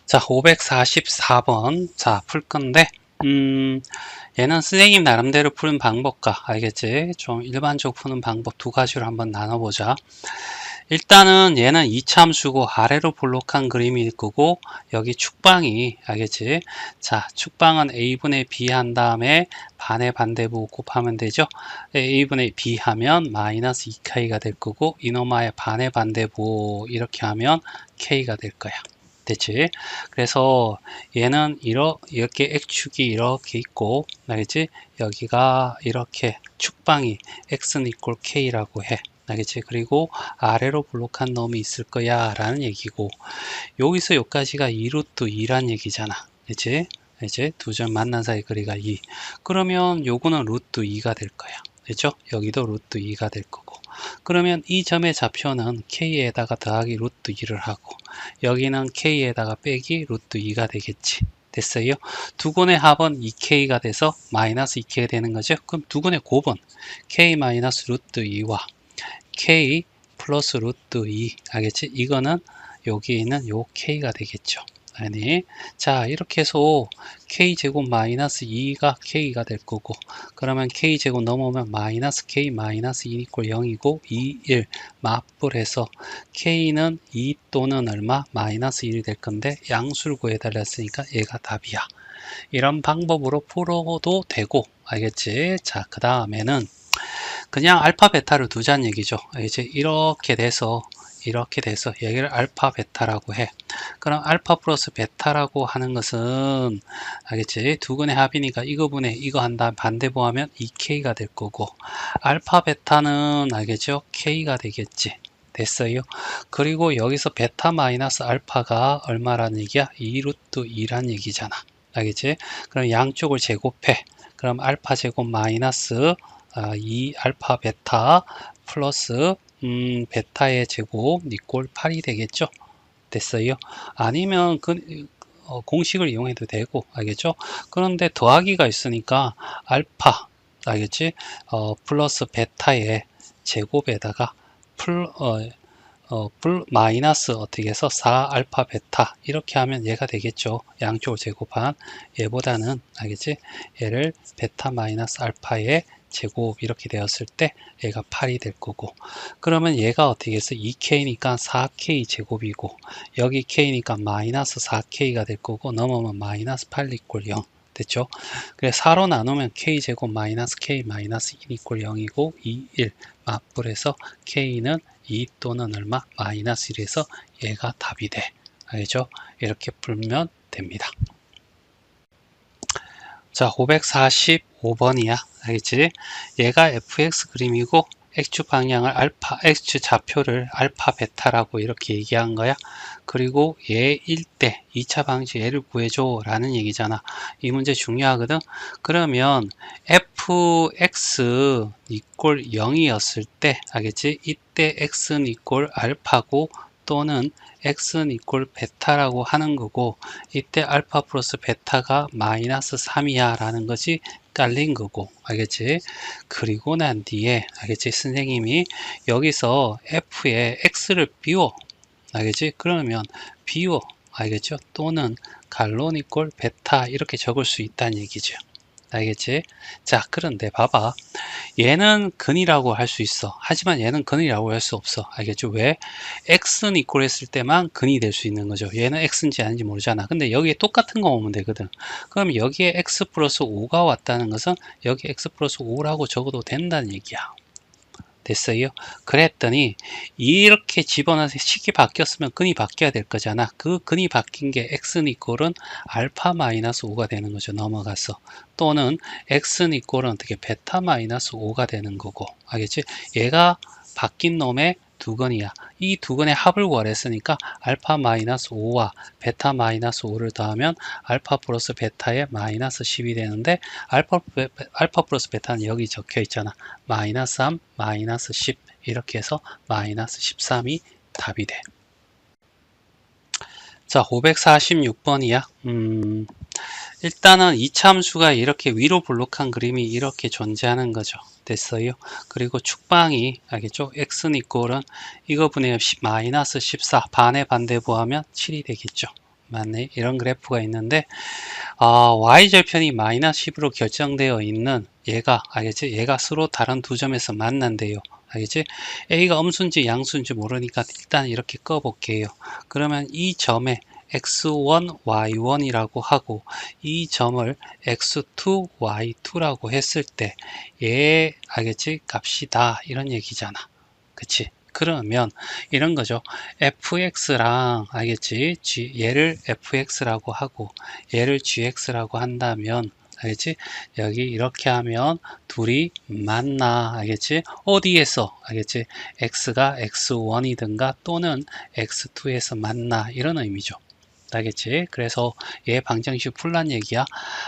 자, 544번. 자, 풀 건데, 얘는 선생님 나름대로 푸는 방법과, 알겠지? 좀 일반적으로 푸는 방법 두 가지로 한번 나눠보자. 일단은 얘는 이차함수고 아래로 볼록한 그림일 거고, 여기 축방이, 알겠지? 자, 축방은 a분의 b 한 다음에 반의 반대부 곱하면 되죠? a분의 b 하면 마이너스 2k가 될 거고, 이노마의 반의 반대부 이렇게 하면 k가 될 거야. 됐지? 그래서 얘는 이렇게 x축이 이렇게 있고, 알겠지? 여기가 이렇게 축방이 x는 equal k라고 해. 알겠지? 그리고 아래로 볼록한 놈이 있을 거야 라는 얘기고, 여기서 여기까지가 2루트 2란 얘기잖아. 그치? 이제 두 점 만난 사이 거리가 2. 그러면 요거는 루트 2가 될 거야. 그죠? 여기도 루트 2가 될 거고. 그러면 이 점의 좌표는 k에다가 더하기 루트 2를 하고, 여기는 k에다가 빼기 루트 2가 되겠지. 됐어요? 두 근의 합은 2k가 돼서 마이너스 2k가 되는 거죠. 그럼 두 근의 곱은 k 마이너스 루트 2와 k 플러스 루트 2, 알겠지? 이거는 여기 있는 요 k가 되겠죠. 아니, 자, 이렇게 해서 k제곱 마이너스 2가 k가 될 거고, 그러면 k제곱 넘어오면 마이너스 k 마이너스 2 이꼴 0이고 2, 1 맞불해서 k는 2 또는 얼마? 마이너스 1이 될 건데 양수를 구해달랬으니까 얘가 답이야. 이런 방법으로 풀어도 되고, 알겠지? 자, 그 다음에는 그냥 알파 베타를 두자는 얘기죠. 이제 이렇게 돼서 얘기를 알파 베타라고 해. 그럼 알파 플러스 베타라고 하는 것은, 알겠지? 두 근의 합이니까 이거분의 이거 한 다음 반대보하면 2k가 될 거고, 알파 베타는 알겠죠? k가 되겠지. 됐어요. 그리고 여기서 베타 마이너스 알파가 얼마라는 얘기야? 2루트 2란 얘기잖아. 알겠지? 그럼 양쪽을 제곱해. 그럼 알파 제곱 마이너스 2 알파 베타 플러스 베타의 제곱 니꼴 8이 되겠죠. 됐어요. 아니면 공식을 이용해도 되고, 알겠죠? 그런데 더하기가 있으니까 알파, 알겠지? 플러스 베타의 제곱에다가 마이너스 어떻게 해서 4 알파 베타 이렇게 하면 얘가 되겠죠. 양쪽을 제곱한 얘보다는, 알겠지? 얘를 베타 마이너스 알파의 제곱 이렇게 되었을 때 얘가 8이 될 거고, 그러면 얘가 어떻게 해서 2k니까 4k 제곱이고, 여기 k니까 마이너스 4k가 될 거고, 넘어오면 마이너스 8 이꼴 0 됐죠? 그래서 4로 나누면 k제곱 마이너스 k 마이너스 1 이꼴 0이고 2, 1 맞불해서 k는 2 또는 얼마? 마이너스 1에서 얘가 답이 돼. 알죠? 이렇게 풀면 됩니다. 자, 545번이야. 알겠지? 얘가 fx 그림이고 x축 방향을 x축 좌표를 알파 베타라고 이렇게 얘기한 거야. 그리고 얘일 때 2차 방식 얘를 구해줘 라는 얘기잖아. 이 문제 중요하거든. 그러면 fx 이꼴 0이었을 때, 알겠지? 이때 x는 이꼴 알파고 또는 x는 이꼴 베타라고 하는 거고, 이때 알파 플러스 베타가 마이너스 3이야 라는 것이 깔린 거고, 알겠지? 그리고 난 뒤에, 알겠지? 선생님이 여기서 f에 x를 비워, 알겠지? 그러면 비워, 알겠죠? 또는 갈론 이꼴 베타 이렇게 적을 수 있다는 얘기죠. 알겠지? 자, 그런데 봐봐. 얘는 근이라고 할 수 있어. 하지만 얘는 근이라고 할 수 없어. 알겠죠? 왜? x는 이퀄 했을 때만 근이 될 수 있는 거죠. 얘는 x인지 아닌지 모르잖아. 근데 여기에 똑같은 거 오면 되거든. 그럼 여기에 x 플러스 5가 왔다는 것은 여기 x 플러스 5라고 적어도 된다는 얘기야. 됐어요? 그랬더니 이렇게 집어넣어서 식이 바뀌었으면 근이 바뀌어야 될 거잖아. 그 근이 바뀐 게 x는 이꼴은 알파 마이너스 5가 되는 거죠. 넘어가서. 또는 x는 이꼴은 어떻게 베타 마이너스 5가 되는 거고, 알겠지? 얘가 바뀐 놈의 두 근이야. 이 두 근의 합을 구하랬으니까 알파 마이너스 5와 베타 마이너스 5를 더하면 알파 플러스 베타의 마이너스 10이 되는데, 알파 플러스 베타는 여기 적혀 있잖아. 마이너스 3, 마이너스 10 이렇게 해서 마이너스 13이 답이 돼. 자, 546번이야. 일단은 이차함수가 이렇게 위로 볼록한 그림이 이렇게 존재하는 거죠. 됐어요. 그리고 축방이, 알겠죠? x는 이꼴은 이거 분의 마이너스 14 반의 반대부하면 7이 되겠죠. 맞네. 이런 그래프가 있는데, y절편이 마이너스 10으로 결정되어 있는 얘가, 알겠지? 얘가 서로 다른 두 점에서 만난대요. 알겠지? a가 음수인지 양수인지 모르니까 일단 이렇게 꺼볼게요. 그러면 이 점에 x1, y1이라고 하고 이 점을 x2, y2라고 했을 때 얘, 알겠지? 값이다. 이런 얘기잖아. 그치? 그러면 이런 거죠. fx랑 알겠지? 얘를 fx라고 하고 얘를 gx라고 한다면 알겠지? 여기 이렇게 하면 둘이 만나. 알겠지? 어디에서? 알겠지? x가 x1이든가 또는 x2에서 만나. 이런 의미죠. 알겠지? 그래서 얘 방정식 풀란 얘기야.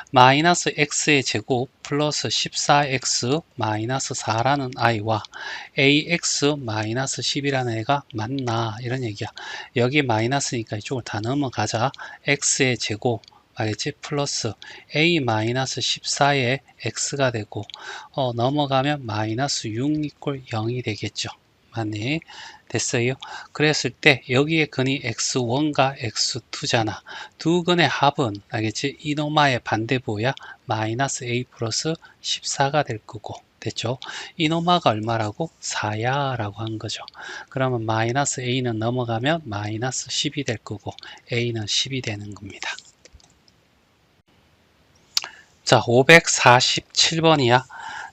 마이너스 x의 제곱 플러스 14x 마이너스 4라는 i와 ax 마이너스 10이라는 애가 맞나 이런 얘기야. 여기 마이너스니까 이쪽을 다 넘어가자. x의 제곱 알겠지? 플러스 a 마이너스 14의 x가 되고 넘어가면 마이너스 6 이꼴 0이 되겠죠. 맞니? 됐어요. 그랬을 때 여기에 근이 x1과 x2잖아. 두 근의 합은 알겠지? 이노마의 반대보야 마이너스 a 플러스 14가 될 거고 됐죠? 이노마가 얼마라고? 4야 라고 한 거죠. 그러면 마이너스 a는 넘어가면 마이너스 10이 될 거고 a는 10이 되는 겁니다. 자, 547번이야.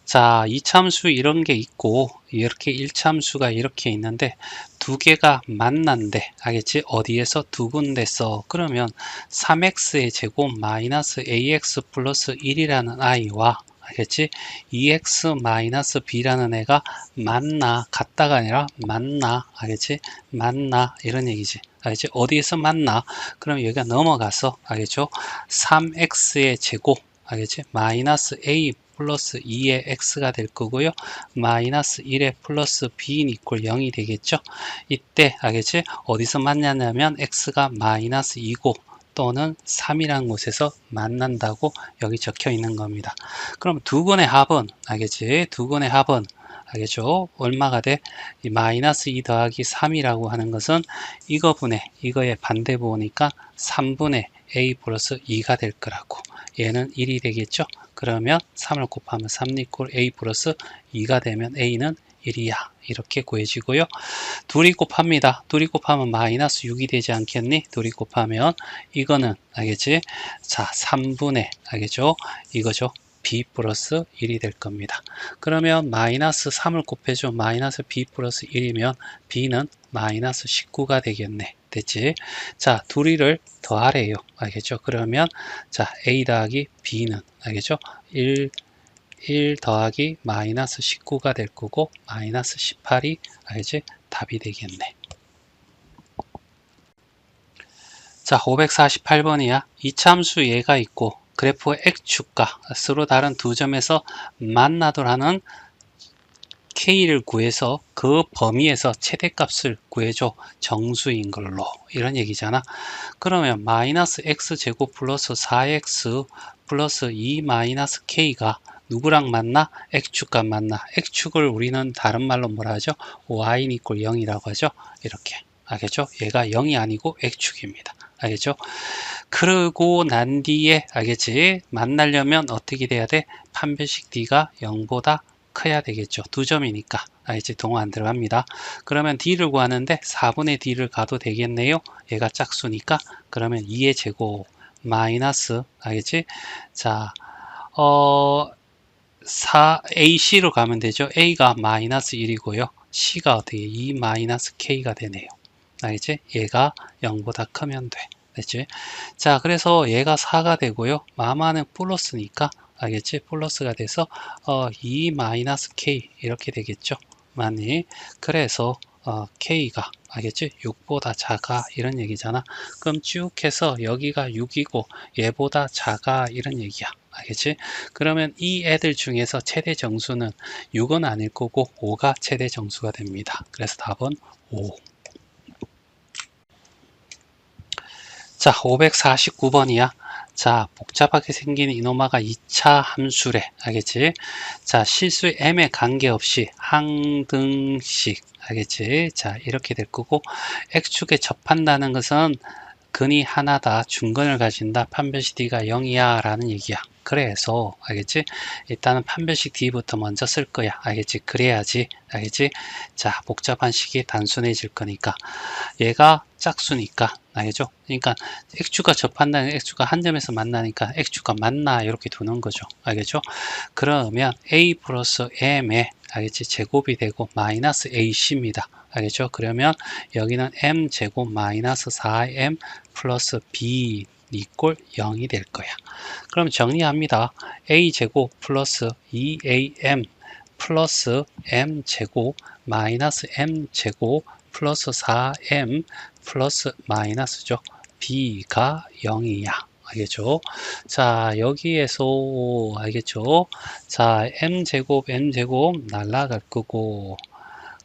자, 이참수 이런 게 있고 이렇게 1참수가 이렇게 있는데 두 개가 만난대. 알겠지? 어디에서 두 군데서 그러면 3x의 제곱 마이너스 ax 플러스 1이라는 i와 알겠지? 2x 마이너스 b라는 애가 만나. 같다가 아니라 만나. 알겠지? 만나. 이런 얘기지. 알겠지? 어디에서 만나? 그럼 여기가 넘어가서 알겠죠? 3x의 제곱 알겠지? 마이너스 a 플러스 2의 x가 될 거고요. 마이너스 1의 플러스 b인 이꼴 0이 되겠죠. 이때 알겠지? 어디서 만나냐면 x가 마이너스 2고 또는 3이라는 곳에서 만난다고 여기 적혀 있는 겁니다. 그럼 두 근의 합은 알겠지? 두 근의 합은 알겠죠? 얼마가 돼? 이 마이너스 2 더하기 3이라고 하는 것은 이거분의 이거의 반대보니까 3분의 a 플러스 2가 될 거라고. 얘는 1이 되겠죠? 그러면 3을 곱하면 3 이꼴 a 플러스 2가 되면 a는 1이야. 이렇게 구해지고요. 둘이 곱합니다. 둘이 곱하면 마이너스 6이 되지 않겠니? 둘이 곱하면 이거는 알겠지? 자, 3분의 알겠죠? 이거죠. b 플러스 1이 될 겁니다. 그러면 마이너스 3을 곱해줘. 마이너스 b 플러스 1이면 b는 마이너스 19가 되겠네. 됐지? 자, 둘이를 더하래요. 알겠죠? 그러면 자, a 더하기 b는 알겠죠? 1 더하기 마이너스 19가 될 거고 마이너스 18이 알겠지? 답이 되겠네. 자, 548번이야. 이참수 얘가 있고 그래프의 x축과 서로 다른 두 점에서 만나더라는 k를 구해서 그 범위에서 최대값을 구해줘. 정수인 걸로. 이런 얘기잖아. 그러면 마이너스 x제곱 플러스 4x 플러스 2 마이너스 k가 누구랑 만나? x축과 만나. x축을 우리는 다른 말로 뭐라 하죠? y 이꼴 0이라고 하죠. 이렇게. 알겠죠? 얘가 0이 아니고 x축입니다. 알겠죠? 그러고 난 뒤에 알겠지? 만나려면 어떻게 돼야 돼? 판별식 d가 0보다 커야 되겠죠. 두 점이니까. 알겠지? 동호 안 들어갑니다. 그러면 d를 구하는데 4분의 d를 가도 되겠네요. 얘가 짝수니까. 그러면 2의 제곱 마이너스 알겠지? 자, AC로 가면 되죠. A가 마이너스 1이고요. C가 어떻게 2 마이너스 K가 되네요. 알겠지? 얘가 0보다 크면 돼. 됐지? 자, 그래서 얘가 4가 되고요. 마마는 플러스니까 알겠지? 플러스가 돼서 2 마이너스 K 이렇게 되겠죠. 맞니? 그래서 K가 알겠지? 6보다 작아 이런 얘기잖아. 그럼 쭉 해서 여기가 6이고 얘보다 작아 이런 얘기야. 알겠지? 그러면 이 애들 중에서 최대 정수는 6은 아닐 거고 5가 최대 정수가 됩니다. 그래서 답은 5. 자, 549번이야. 자, 복잡하게 생긴 이노마가 2차 함수래. 알겠지? 자, 실수 m에 관계없이 항등식. 알겠지? 자, 이렇게 될 거고 x축에 접한다는 것은 근이 하나다, 중근을 가진다, 판별식 D가 0이야 라는 얘기야. 그래서 알겠지? 일단은 판별식 D부터 먼저 쓸 거야. 알겠지? 그래야지 알겠지? 자, 복잡한 식이 단순해질 거니까. 얘가 짝수니까 알겠죠? 그러니까 x축과 접한다는 x축과 한 점에서 만나니까 x축과 만나 이렇게 두는 거죠. 알겠죠? 그러면 a 플러스 m의 알겠지? 제곱이 되고 마이너스 ac입니다. 알겠죠? 그러면 여기는 m 제곱 마이너스 4m 플러스 b 이꼴 0이 될 거야. 그럼 정리합니다. a 제곱 플러스 2am 플러스 m 제곱 마이너스 m 제곱 플러스 4m 플러스 마이너스죠. b가 0이야. 알겠죠? 자, 여기에서 알겠죠? 자, m제곱 날라갈 거고,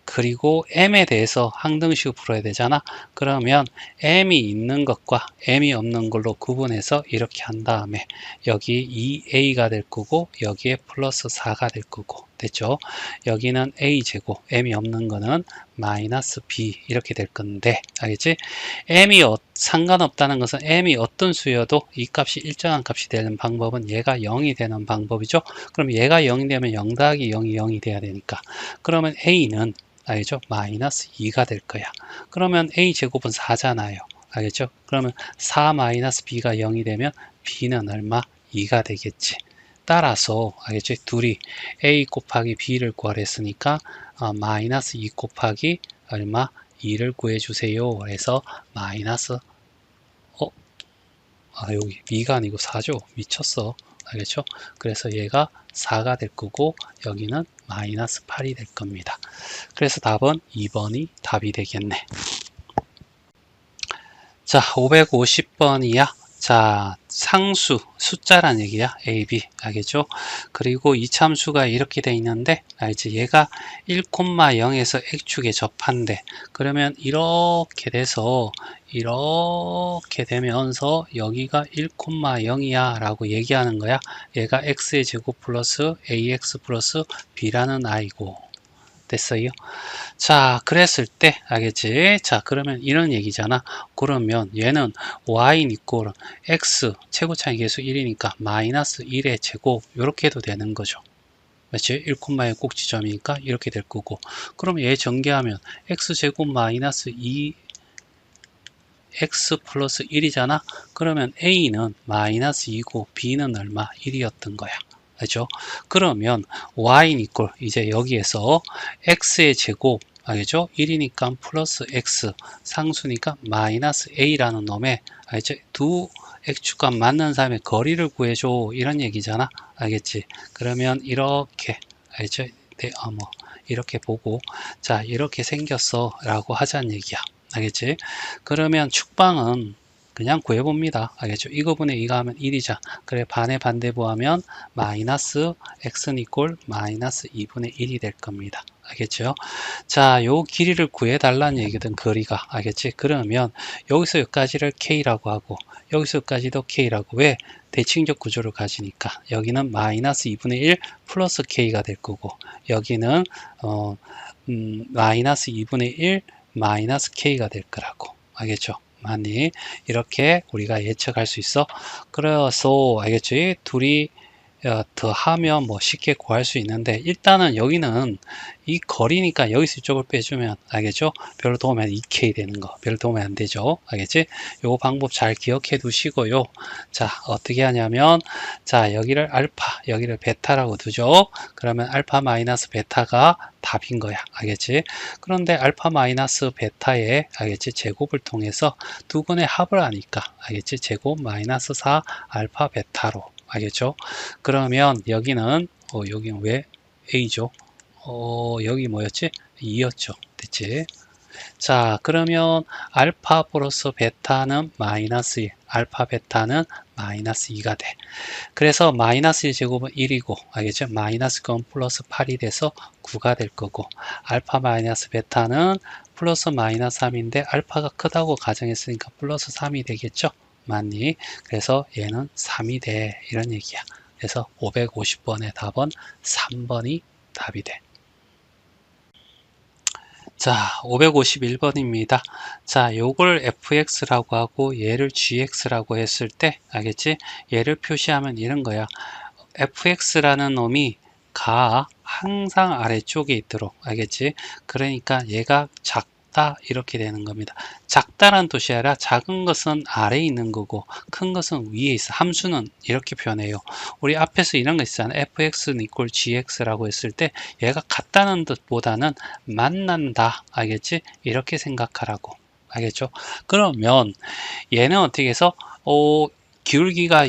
그리고 m에 대해서 항등식을 풀어야 되잖아. 그러면 m이 있는 것과 m이 없는 걸로 구분해서 이렇게 한 다음에 여기 2a가 될 거고 여기에 플러스 4가 될 거고, 됐죠? 여기는 a제곱, m이 없는 거는 마이너스 b 이렇게 될 건데, 알겠지? m이 상관없다는 것은 m이 어떤 수여도 이 값이 일정한 값이 되는 방법은 얘가 0이 되는 방법이죠. 그럼 얘가 0이 되면 0 더하기 0이 0이 돼야 되니까, 그러면 a는 알겠죠? 마이너스 2가 될 거야. 그러면 a제곱은 4잖아요. 알겠죠? 그러면 4 마이너스 b가 0이 되면 b는 얼마? 2가 되겠지. 따라서 알겠죠? 둘이 a 곱하기 b를 구하랬으니까 마이너스 2 곱하기 얼마? 2를 구해주세요. 그래서 마이너스 여기 b가 아니고 4죠. 미쳤어. 알겠죠? 그래서 얘가 4가 될 거고 여기는 마이너스 8이 될 겁니다. 그래서 답은 2번이 답이 되겠네. 자, 550번이야. 자, 상수, 숫자란 얘기야. A, B. 알겠죠? 그리고 이참수가 이렇게 돼 있는데, 알지? 얘가 1,0에서 X축에 접한대. 그러면 이렇게 돼서, 이렇게 되면서 여기가 1,0이야 라고 얘기하는 거야. 얘가 X의 제곱 플러스 AX 플러스 B라는 아이고. 됐어요? 자, 그랬을 때 알겠지? 자, 그러면 이런 얘기잖아. 그러면 얘는 y 이꼴 x 최고차이 계수 1이니까 마이너스 1의 제곱 이렇게 해도 되는 거죠. 그렇지? 1,의 꼭 지점이니까 이렇게 될 거고, 그럼 얘 전개하면 x제곱 마이너스 2 x 플러스 1이잖아. 그러면 a는 마이너스 2고 b는 얼마? 1이었던 거야. 그죠? 그러면 y 이꼴 이제 여기에서 x의 제곱 알겠죠? 1이니까 플러스 x, 상수니까 마이너스 a라는 놈에 알겠죠? 두 x축과 맞는 사람의 거리를 구해줘 이런 얘기잖아. 알겠지? 그러면 이렇게 알겠죠? 네, 이렇게 보고, 자, 이렇게 생겼어 라고 하자는 얘기야. 알겠지? 그러면 축방은 그냥 구해봅니다. 알겠죠? 이거분의 이거 하면 1이자. 그래, 반의 반대부 하면 마이너스 x는 이꼴 마이너스 2분의 1이 될 겁니다. 알겠죠? 자, 요 길이를 구해달라는 얘기든 거리가. 알겠지? 그러면 여기서 여기까지를 k라고 하고 여기서 여기까지도 k라고. 왜? 대칭적 구조를 가지니까. 여기는 마이너스 2분의 1 플러스 k가 될 거고 여기는 마이너스 2분의 1 마이너스 k가 될 거라고. 알겠죠? 많이 이렇게 우리가 예측할 수 있어. 그래서 알겠지? 둘이 더 하면 뭐 쉽게 구할 수 있는데, 일단은 여기는 이 거리니까 여기서 이쪽을 빼주면 알겠죠? 별로 도움이 안 2K 되는 거 별로 도움이 안 되죠. 알겠지? 요 방법 잘 기억해 두시고요. 자, 어떻게 하냐면, 자, 여기를 알파 여기를 베타라고 두죠. 그러면 알파 마이너스 베타가 답인 거야. 알겠지? 그런데 알파 마이너스 베타의 알겠지? 제곱을 통해서 두 분의 합을 하니까 알겠지? 제곱 마이너스 4 알파 베타로. 알겠죠? 그러면 여기는 여기는 왜 A죠? 여기 뭐였지? 2였죠. 됐지? 자, 그러면 알파 플러스 베타는 마이너스 1, 알파 베타는 마이너스 2가 돼. 그래서 마이너스 1 제곱은 1이고, 알겠죠? 마이너스 건 플러스 8이 돼서 9가 될 거고, 알파 마이너스 베타는 플러스 마이너스 3인데 알파가 크다고 가정했으니까 플러스 3이 되겠죠? 맞니? 그래서 얘는 3이 돼. 이런 얘기야. 그래서 550번의 답은 3번이 답이 돼. 자, 551번입니다. 자, 요걸 fx라고 하고 얘를 gx라고 했을 때 알겠지? 얘를 표시하면 이런 거야. fx라는 놈이 가 항상 아래쪽에 있도록 알겠지? 그러니까 얘가 작다 이렇게 되는 겁니다. 작다란 뜻이 아니라 작은 것은 아래에 있는 거고 큰 것은 위에 있어. 함수는 이렇게 표현해요. 우리 앞에서 이런 거 있잖아. fx는 equal gx라고 했을 때 얘가 같다는 뜻보다는 만난다. 알겠지? 이렇게 생각하라고. 알겠죠? 그러면 얘는 어떻게 해서 기울기가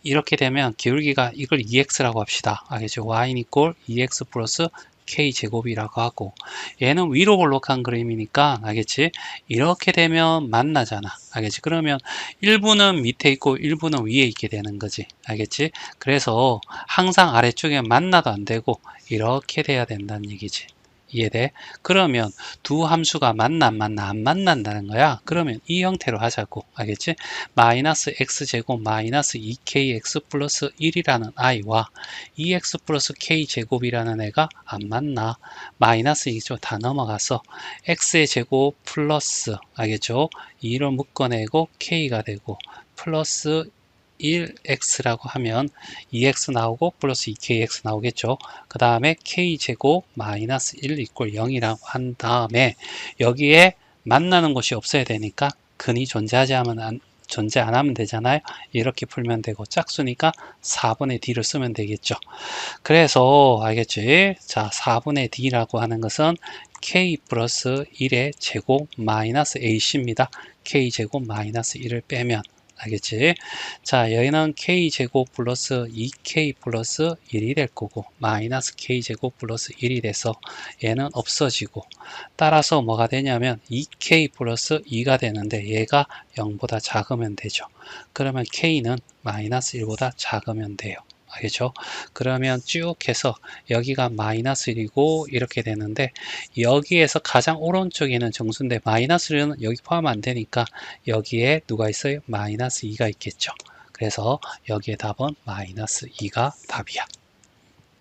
이렇게 되면 기울기가 이걸 2x라고 합시다. 알겠죠? y는 equal 2x 플러스 k제곱이라고 하고 얘는 위로 볼록한 그림이니까 알겠지? 이렇게 되면 만나잖아. 알겠지? 그러면 일부는 밑에 있고 일부는 위에 있게 되는 거지. 알겠지? 그래서 항상 아래쪽에 만나도 안 되고 이렇게 돼야 된다는 얘기지. 이해돼? 그러면 두 함수가 만나 안 만나 안 만난다는 거야. 그러면 이 형태로 하자고. 알겠지? 마이너스 x제곱 마이너스 2kx 플러스 1이라는 i와 2x 플러스 k제곱이라는 애가 안 만나. 마이너스 이쪽 다 넘어가서 x의 제곱 플러스 알겠죠? 2로 묶어내고 k가 되고 플러스 1x라고 하면 2x 나오고 플러스 2kx 나오겠죠. 그 다음에 k제곱 마이너스 1 이꼴 0이라고 한 다음에 여기에 만나는 곳이 없어야 되니까 근이 존재 안 하면 되잖아요. 이렇게 풀면 되고 짝수니까 4분의 d를 쓰면 되겠죠. 그래서 알겠지? 자, 4분의 d라고 하는 것은 k 플러스 1의 제곱 마이너스 ac입니다. k 제곱 마이너스 1을 빼면 알겠지? 자, 여기는 k제곱 플러스 2k 플러스 1이 될 거고 마이너스 k제곱 플러스 1이 돼서 얘는 없어지고 따라서 뭐가 되냐면 2k 플러스 2가 되는데 얘가 0보다 작으면 되죠. 그러면 k는 마이너스 1보다 작으면 돼요. 알겠죠? 그러면 쭉 해서 여기가 마이너스 1이고 이렇게 되는데 여기에서 가장 오른쪽에는 정수인데 마이너스 1은 여기 포함 안 되니까 여기에 누가 있어요? 마이너스 2가 있겠죠. 그래서 여기에 답은 마이너스 2가 답이야.